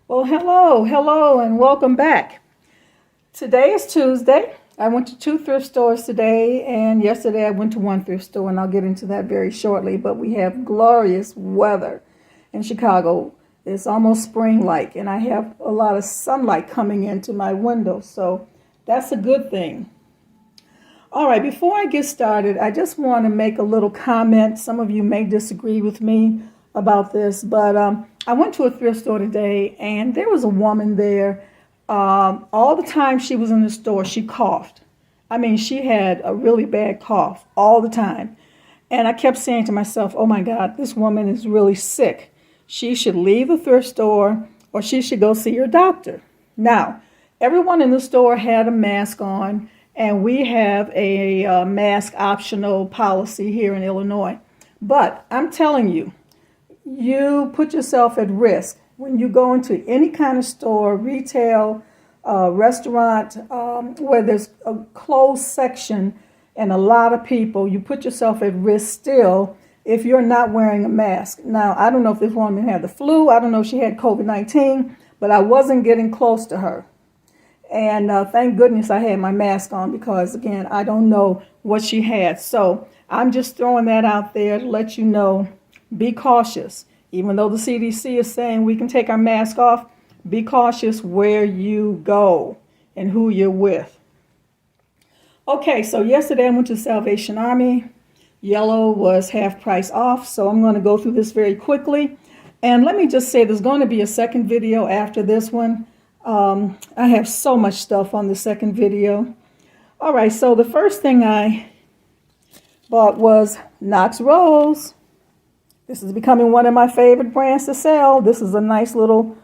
Well, hello, and welcome back. Today is Tuesday. I went to two thrift stores today, and yesterday I went to one thrift store, and I'll get into that very shortly. But we have glorious weather in Chicago. It's almost spring-like, and I have a lot of sunlight coming into my window, so that's a good thing. All right, before I get started, I just want to make a little comment. Some of you may disagree with me about this, but I went to a thrift store today, and there was a woman there. All the time she was in the store, she coughed. I mean, she had a really bad cough all the time. And I kept saying to myself, oh my God, this woman is really sick. She should leave the thrift store or she should go see her doctor. Now, everyone in the store had a mask on, and we have a mask optional policy here in Illinois. But I'm telling you, you put yourself at risk when you go into any kind of store, retail, restaurant, where there's a closed section and a lot of people. You put yourself at risk still if you're not wearing a mask. Now, I don't know if this woman had the flu. I don't know if she had COVID-19, but I wasn't getting close to her. And thank goodness I had my mask on because, again, I don't know what she had. So I'm just throwing that out there to let you know, be cautious. Even though the CDC is saying we can take our mask off, be cautious where you go and who you're with. Okay, so yesterday I went to Salvation Army. Yellow was half price off, so I'm going to go through this very quickly. And let me just say there's going to be a second video after this one. I have so much stuff on the second video. All right, so the first thing I bought was Knox Rose. This is becoming one of my favorite brands to sell. This is a nice little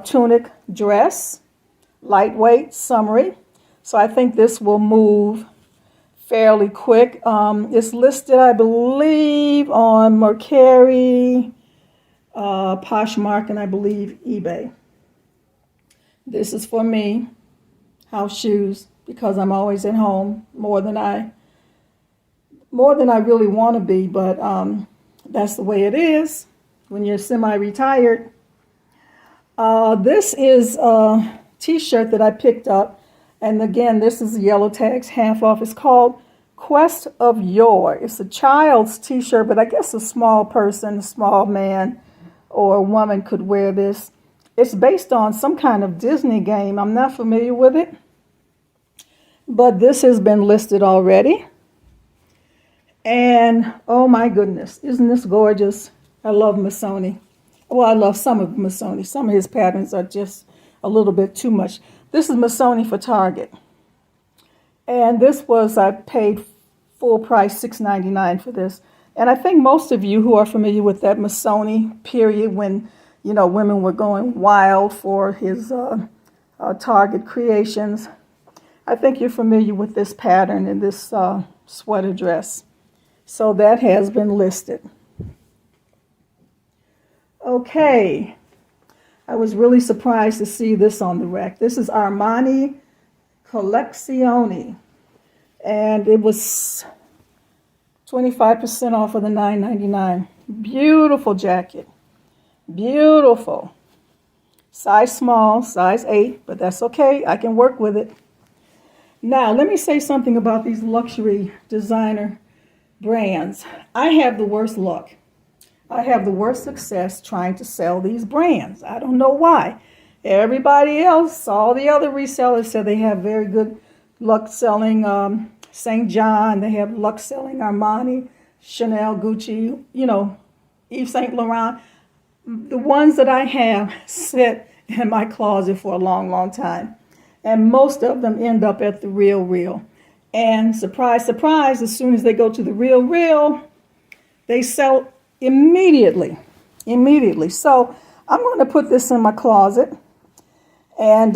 tunic dress, lightweight, summery. So I think this will move fairly quick. It's listed, I believe, on Mercari, Poshmark, and I believe eBay. This is for me, house shoes, because I'm always at home more than I really want to be, but that's the way it is when you're semi-retired. This is a t-shirt that I picked up, and again, this is the yellow tags, half off. It's called Quest of Yore. It's a child's t-shirt, but I guess a small person, a small man or a woman could wear this. It's based on some kind of Disney game. I'm not familiar with it, but this has been listed already. And oh my goodness, isn't this gorgeous? I love Missoni. Well, I love some of Missoni. Some of his patterns are just a little bit too much. This is Missoni for Target. And this was, I paid full price, $6.99 for this. And I think most of you who are familiar with that Missoni period when, you know, women were going wild for his Target creations, I think you're familiar with this pattern and this sweater dress. So that has been listed. Okay, I was really surprised to see this on the rack. This is Armani Collezione, and it was 25% off of the $9.99. Beautiful jacket, beautiful. Size small, size 8, but that's okay. I can work with it. Now, let me say something about these luxury designer brands. I have the worst luck. I have the worst success trying to sell these brands. I don't know why. Everybody else, all the other resellers said they have very good luck selling St. John. They have luck selling Armani, Chanel, Gucci, you know, Yves Saint Laurent. The ones that I have sit in my closet for a long, long time. And most of them end up at the Real. And surprise, surprise, as soon as they go to the Real, they sell immediately. So I'm going to put this in my closet and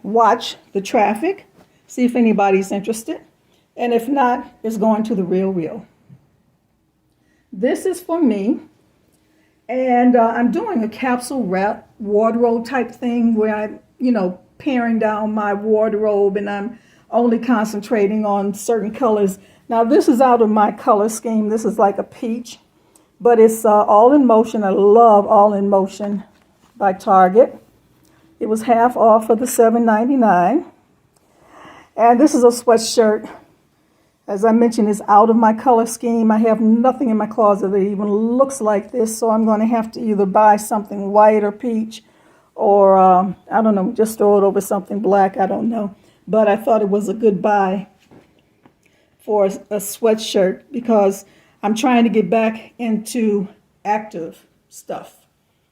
watch the traffic, see if anybody's interested. And if not, it's going to the Real. This is for me. And I'm doing a capsule wrap wardrobe type thing where I'm, you know, paring down my wardrobe and I'm only concentrating on certain colors. Now this is out of my color scheme. This is like a peach, but it's All in Motion. I love All in Motion by Target. It was half off of the $7.99. And this is a sweatshirt. As I mentioned, it's out of my color scheme. I have nothing in my closet that even looks like this, so I'm going to have to either buy something white or peach, or I don't know, just throw it over something black. I don't know. But I thought it was a good buy for a sweatshirt because I'm trying to get back into active stuff,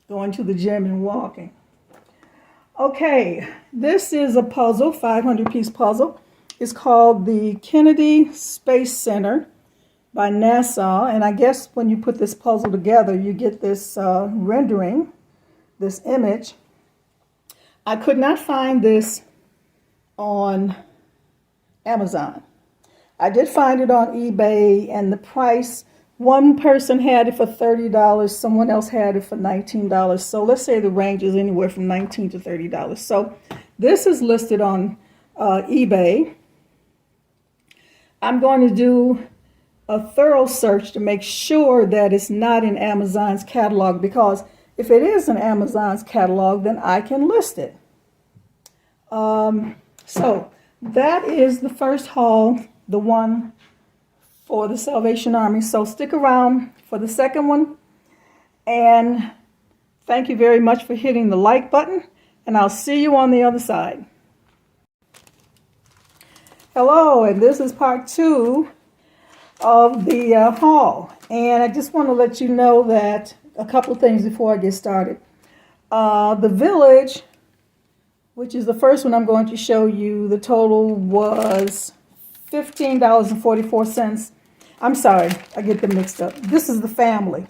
going to the gym and walking. Okay, this is a puzzle, 500-piece puzzle. It's called the Kennedy Space Center by NASA, and I guess when you put this puzzle together, you get this rendering, this image. I could not find this on Amazon. I did find it on eBay, and the price, one person had it for $30, someone else had it for $19. So let's say the range is anywhere from $19 to $30. So this is listed on eBay. I'm going to do a thorough search to make sure that it's not in Amazon's catalog, because if it is in Amazon's catalog, then I can list it. So that is the first haul, the one for the Salvation Army. So stick around for the second one. And thank you very much for hitting the like button. And I'll see you on the other side. Hello, and this is part 2 of the haul. And I just want to let you know that a couple of things before I get started. The Village, which is the first one I'm going to show you, the total was $15.44. I'm sorry, I get them mixed up. This is the Family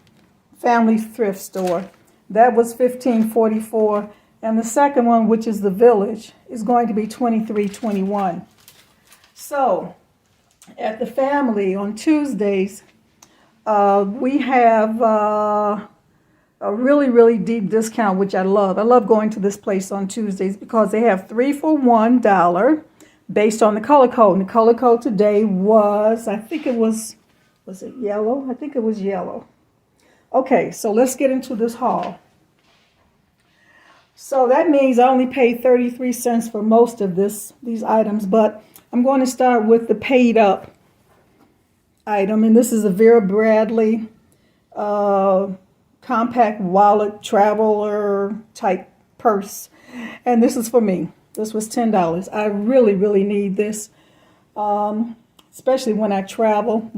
Thrift Store. That was $15.44. And the second one, which is the Village, is going to be $23.21. So, at the Family on Tuesdays, we have a really, really deep discount, which I love. I love going to this place on Tuesdays because they have 3 for $1 based on the color code. And the color code today was, I think it was it yellow? I think it was yellow. Okay, so let's get into this haul. So that means I only paid 33 cents for most of these items, but I'm going to start with the paid up item, and this is a Vera Bradley compact wallet traveler type purse, and this is for me. This was $10. I really, really need this, especially when I travel.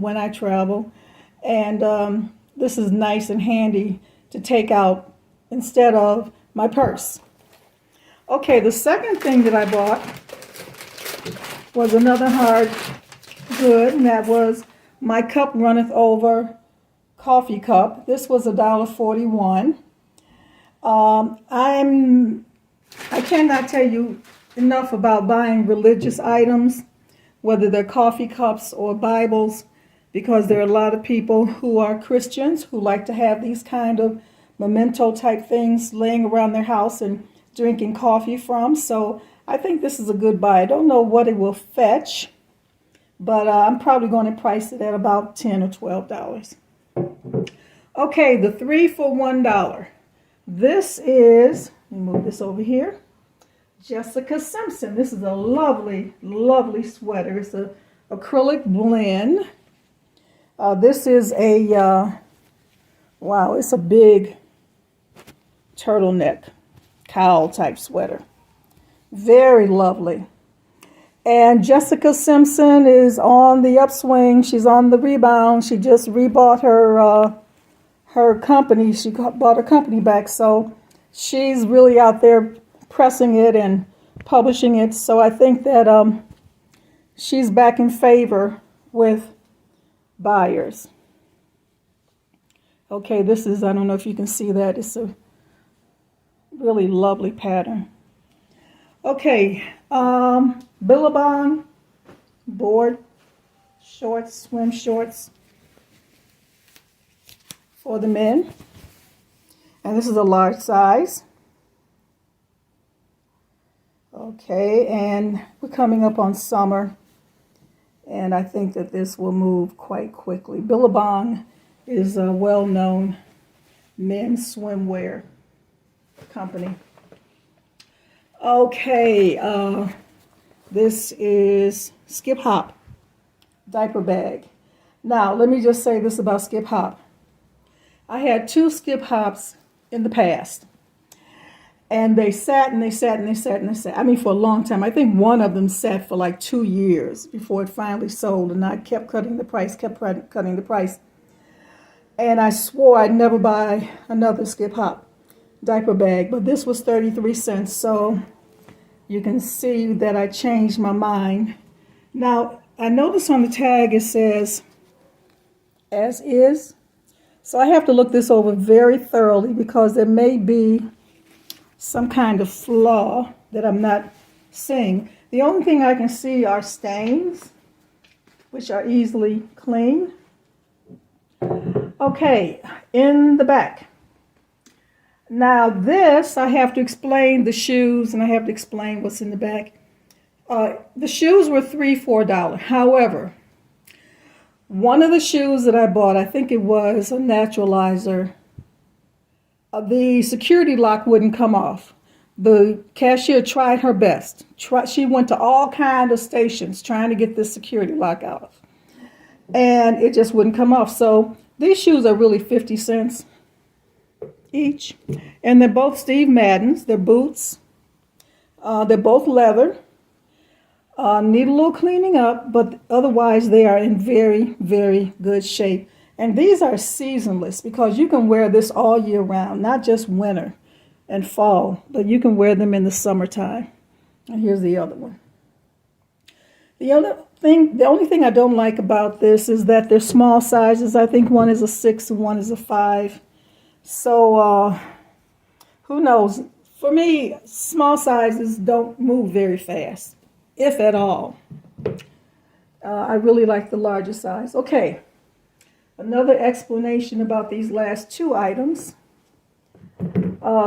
And this is nice and handy to take out instead of my purse. Okay, the second thing that I bought was another hard good, and that was My Cup Runneth Over coffee cup. This was $1.41. I cannot tell you enough about buying religious items, whether they're coffee cups or Bibles, because there are a lot of people who are Christians who like to have these kind of memento type things laying around their house and drinking coffee from. So I think this is a good buy. I don't know what it will fetch, but I'm probably going to price it at about $10 or $12. Okay, the 3 for $1. This is, let me move this over here, Jessica Simpson. This is a lovely, lovely sweater. It's an acrylic blend. This is a, wow, it's a big turtleneck, cowl type sweater. Very lovely. And Jessica Simpson is on the upswing. She's on the rebound. She just rebought her company. She bought her company back. So she's really out there pressing it and publishing it. So I think that she's back in favor with buyers. Okay, this is, I don't know if you can see that. It's a really lovely pattern. Okay, Billabong board shorts, swim shorts for the men. And this is a large size. Okay, and we're coming up on summer, and I think that this will move quite quickly. Billabong is a well-known men's swimwear company. Okay, this is Skip Hop diaper bag. Now, let me just say this about Skip Hop. I had 2 Skip Hops in the past, and they sat and they sat and they sat and they sat. I mean, for a long time. I think one of them sat for like 2 years before it finally sold, and I kept cutting the price, cutting the price. And I swore I'd never buy another Skip Hop diaper bag, but this was 33 cents, so you can see that I changed my mind. Now, I notice on the tag it says, as is. So I have to look this over very thoroughly because there may be some kind of flaw that I'm not seeing. The only thing I can see are stains, which are easily cleaned. Okay, in the back. Now this, I have to explain the shoes and I have to explain what's in the back. The shoes were $3-4. However, one of the shoes that I bought, I think it was a naturalizer, the security lock wouldn't come off. The cashier tried her best. She went to all kinds of stations trying to get this security lock out. And it just wouldn't come off. So these shoes are really 50 cents each. And they're both Steve Madden's. They're boots. They're both leather. Need a little cleaning up, but otherwise they are in very, very good shape. And these are seasonless because you can wear this all year round, not just winter and fall, but you can wear them in the summertime. And here's the other one. The only thing I don't like about this is that they're small sizes. I think one is a 6 and one is a 5. So who knows? For me, small sizes don't move very fast, if at all. I really like the larger size. Okay, another explanation about these last 2 items.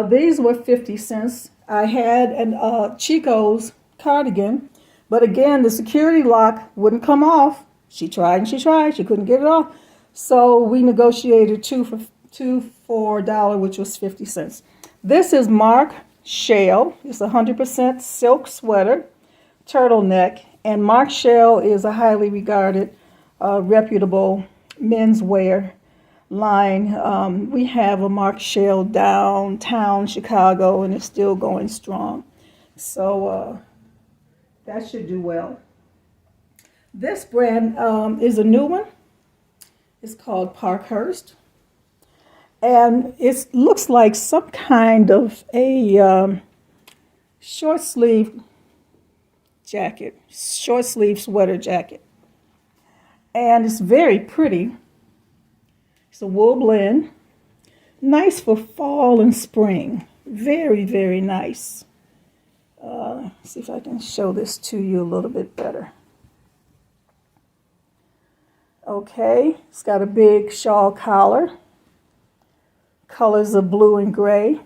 These were 50 cents. I had an Chico's cardigan, but again, the security lock wouldn't come off. She tried and she tried. She couldn't get it off. So we negotiated 2 for $4, which was 50 cents. This is Mark Shell. It's a 100% silk sweater, turtleneck, and Mark Shell is a highly regarded, reputable menswear line. We have a Mark Shell downtown Chicago, and it's still going strong. So that should do well. This brand is a new one. It's called Parkhurst. And it looks like some kind of a short sleeve jacket, short sleeve sweater jacket. And it's very pretty. It's a wool blend. Nice for fall and spring. Very, very nice. See if I can show this to you a little bit better. Okay, it's got a big shawl collar. Colors are blue and gray.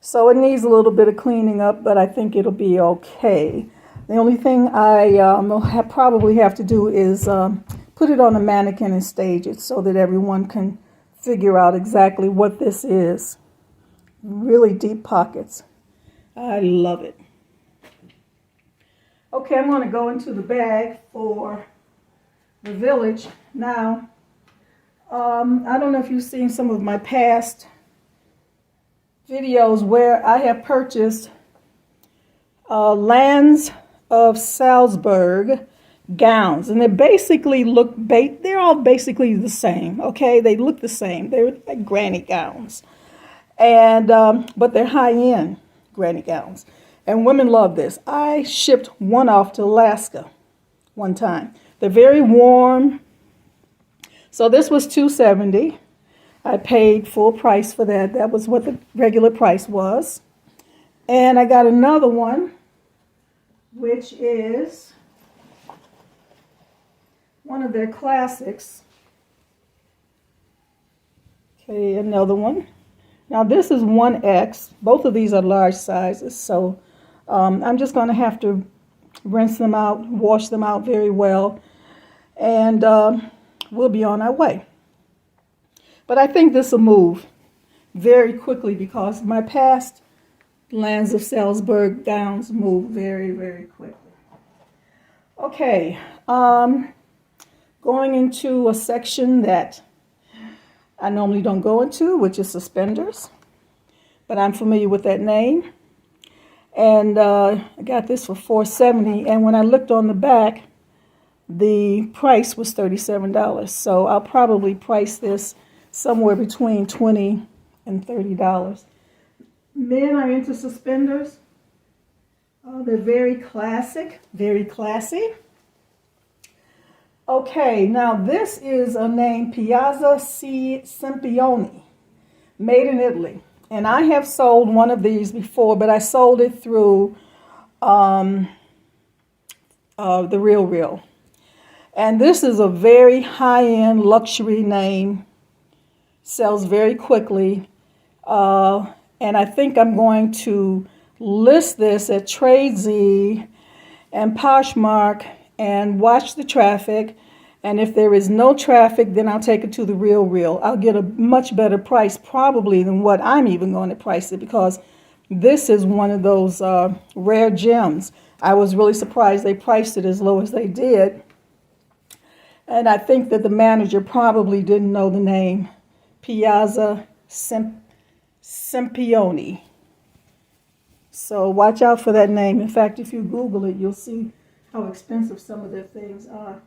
So it needs a little bit of cleaning up, but I think it'll be okay. The only thing I probably have to do is put it on a mannequin and stage it so that everyone can figure out exactly what this is. Really deep pockets. I love it. Okay, I'm going to go into the bag for the Village. Now, I don't know if you've seen some of my past videos where I have purchased Lanz of Salzburg gowns, and they basically they're all basically the same. Okay, they look the same. They're like granny gowns, and but they're high-end granny gowns, and women love this. I shipped one off to Alaska one time. They're very warm. So this was $270. I paid full price for that. That was what the regular price was. And I got another one, which is one of their classics. Okay, another one. Now this is 1X. Both of these are large sizes. So I'm just going to have to rinse them out, wash them out very well. And we'll be on our way. But I think this will move very quickly because my past Lanz of Salzburg gowns move very, very quickly. Okay, going into a section that I normally don't go into, which is suspenders, but I'm familiar with that name. And I got this for $4.70, and when I looked on the back, the price was $37. So I'll probably price this somewhere between $20 and $30. Men are into suspenders. They're very classic, very classy. Okay, now this is a name, Piazza Sempione, made in Italy. And I have sold one of these before, but I sold it through the Real. And this is a very high-end luxury name, sells very quickly. And I think I'm going to list this at Tradesy and Poshmark and watch the traffic. And if there is no traffic, then I'll take it to the Real. I'll get a much better price probably than what I'm even going to price it, because this is one of those rare gems. I was really surprised they priced it as low as they did. And I think that the manager probably didn't know the name, Piazza Sempione. So watch out for that name. In fact, if you Google it, you'll see how expensive some of their things are.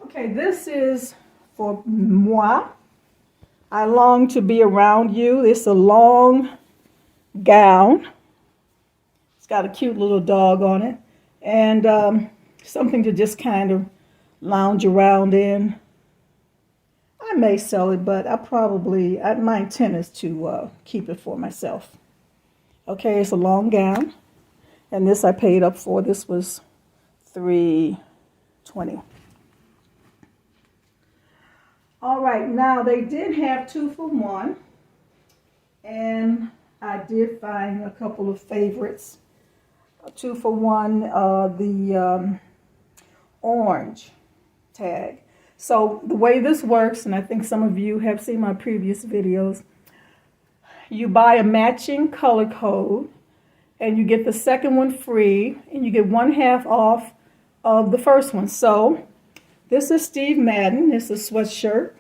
Okay, this is for moi. I long to be around you. It's a long gown. It's got a cute little dog on it. And something to just kind of lounge around in. I may sell it, but my intent is to keep it for myself. Okay, it's a long gown. And this I paid up for. This was $3.20. All right, now they did have 2 for $1, and I did find a couple of favorites. 2 for $1, the orange tag. So the way this works, and I think some of you have seen my previous videos, you buy a matching color code, and you get the second one free, and you get 1/2 off of the first one. So this is Steve Madden. It's a sweatshirt.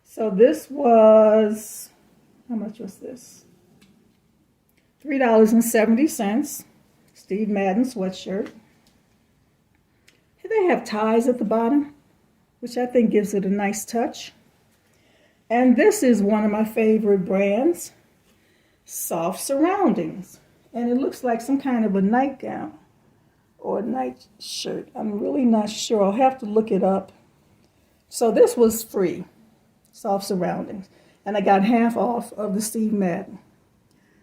So this was, how much was this? $3.70. Steve Madden sweatshirt. They have ties at the bottom, which I think gives it a nice touch. And this is one of my favorite brands, Soft Surroundings. And it looks like some kind of a nightgown or a night shirt. I'm really not sure. I'll have to look it up. So this was free, Soft Surroundings. And I got 1/2 off of the Steve Madden.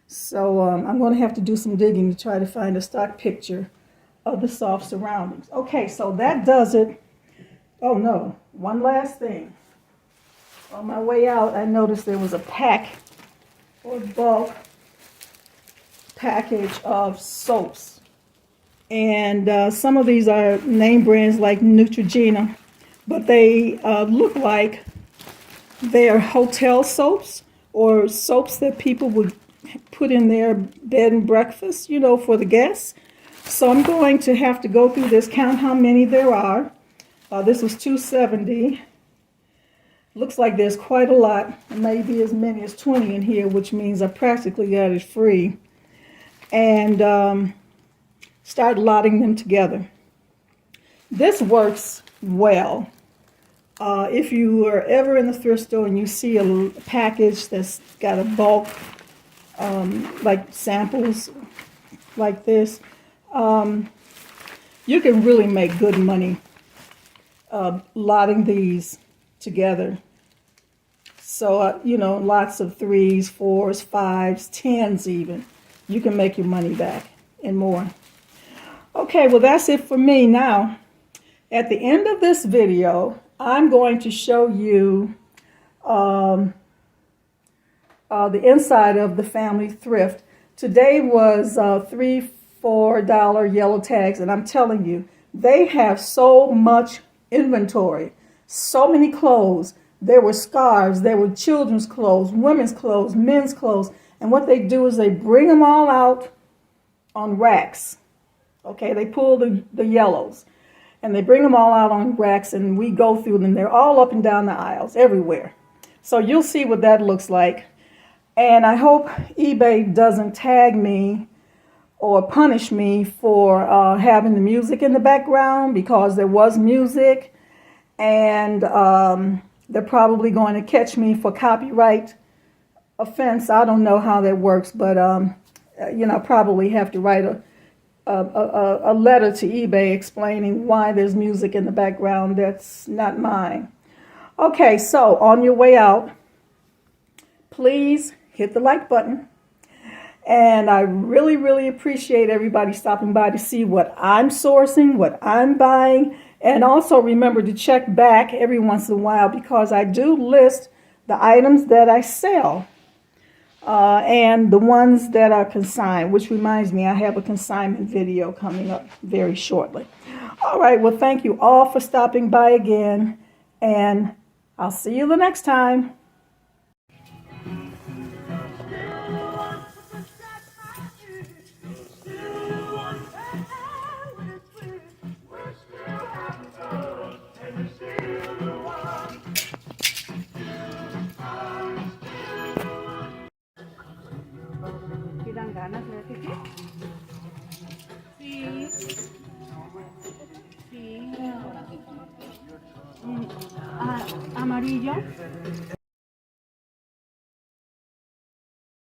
So I'm going to have to do some digging to try to find a stock picture of the Soft Surroundings. Okay, so that does it. Oh no, one last thing. On my way out, I noticed there was a pack or bulk package of soaps. And some of these are name brands like Neutrogena, but they look like they are hotel soaps or soaps that people would put in their bed and breakfast, you know, for the guests. So I'm going to have to go through this, count how many there are. This was $2.70. Looks like there's quite a lot, maybe as many as 20 in here, which means I practically got it free. And start lotting them together. This works well. If you are ever in the thrift store and you see a package that's got a bulk, like samples like this, you can really make good money lotting these together. So, you know, lots of 3s, 4s, 5s, 10s even. You can make your money back and more. Okay, well, that's it for me. Now, at the end of this video, I'm going to show you the inside of the family thrift. Today was $3, $4 yellow tags, and I'm telling you, they have so much inventory, so many clothes. There were scarves, there were children's clothes, women's clothes, men's clothes, And what they do is they bring them all out on racks. Okay, they pull the yellows and they bring them all out on racks, and we go through them. They're all up and down the aisles everywhere. So you'll see what that looks like. And I hope eBay doesn't tag me or punish me for having the music in the background, because there was music, and they're probably going to catch me for copyright offense. I don't know how that works, but probably have to write a letter to eBay explaining why there's music in the background that's not mine. Okay, so on your way out, please hit the like button. And I really, really appreciate everybody stopping by to see what I'm sourcing, what I'm buying. And also remember to check back every once in a while, because I do list the items that I sell and the ones that are consigned, which reminds me, I have a consignment video coming up very shortly. All right, well, thank you all for stopping by again, and I'll see you the next time. Dan ganas de decir sí, sí, amarillo.